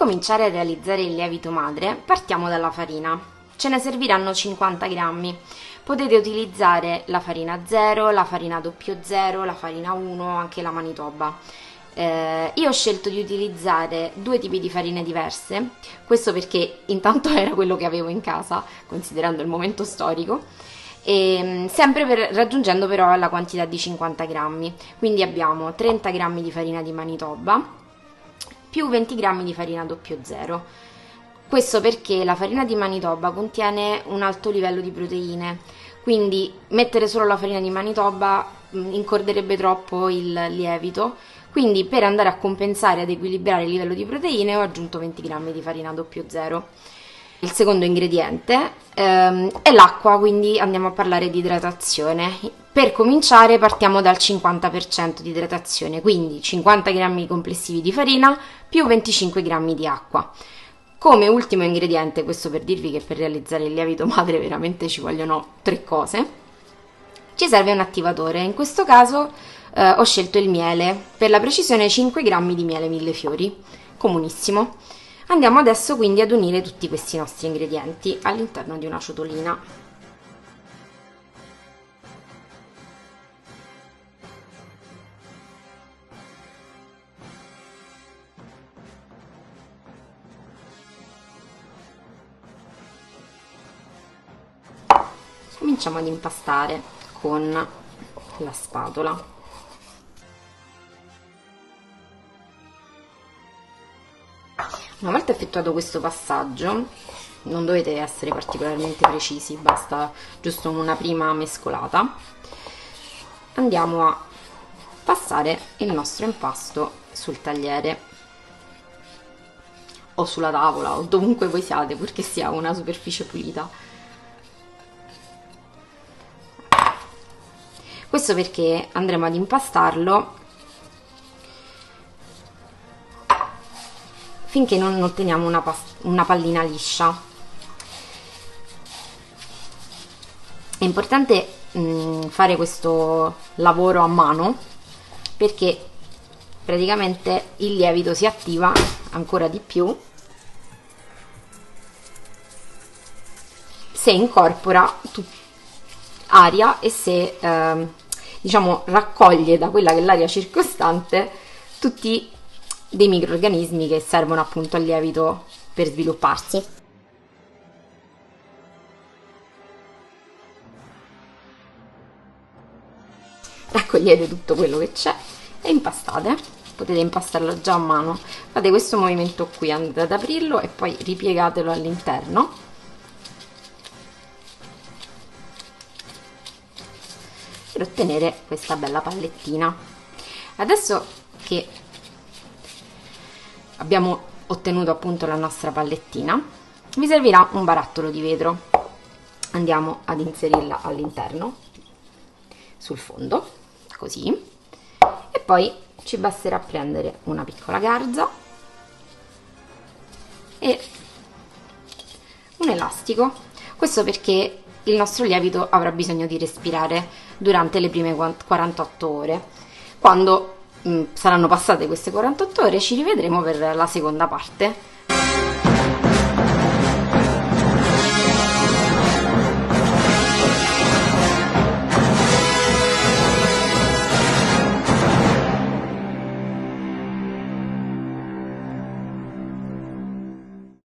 cominciare a realizzare il lievito madre partiamo dalla farina. Ce ne serviranno 50 grammi. Potete utilizzare la farina 0, la farina 00, la farina 1, anche la manitoba. Io ho scelto di utilizzare due tipi di farine diverse, questo perché intanto era quello che avevo in casa, considerando il momento storico, e sempre raggiungendo però la quantità di 50 grammi. Quindi abbiamo 30 grammi di farina di manitoba più 20 grammi di farina 00. Questo perché la farina di manitoba contiene un alto livello di proteine, quindi mettere solo la farina di manitoba incorderebbe troppo il lievito, quindi per andare a compensare, ad equilibrare il livello di proteine ho aggiunto 20 grammi di farina 00. Il secondo ingrediente è l'acqua, quindi andiamo a parlare di idratazione. Per cominciare partiamo dal 50% di idratazione, quindi 50 grammi complessivi di farina più 25 grammi di acqua. Come ultimo ingrediente, questo per dirvi che per realizzare il lievito madre veramente ci vogliono 3 cose, ci serve un attivatore. In questo caso ho scelto il miele, per la precisione 5 grammi di miele millefiori, comunissimo. Andiamo adesso quindi ad unire tutti questi nostri ingredienti all'interno di una ciotolina. Cominciamo ad impastare con la spatola. Una volta effettuato questo passaggio, non dovete essere particolarmente precisi, basta giusto una prima mescolata. Andiamo a passare il nostro impasto sul tagliere o sulla tavola o dovunque voi siate, purché sia una superficie pulita. Questo perché andremo ad impastarlo finché non otteniamo una pallina liscia. È importante fare questo lavoro a mano perché praticamente il lievito si attiva ancora di più se incorpora aria e se diciamo raccoglie da quella che è l'aria circostante tutti dei microrganismi che servono appunto al lievito per svilupparsi. Raccogliete tutto quello che c'è e impastate. Potete impastarlo già a mano. Fate questo movimento qui, andate ad aprirlo e poi ripiegatelo all'interno. Per ottenere questa bella pallettina. Adesso che abbiamo ottenuto appunto la nostra pallettina, vi servirà un barattolo di vetro. Andiamo ad inserirla all'interno, sul fondo, così, e poi ci basterà prendere una piccola garza e un elastico. Questo perché il nostro lievito avrà bisogno di respirare durante le prime 48 ore. Quando saranno passate queste 48 ore ci rivedremo per la seconda parte.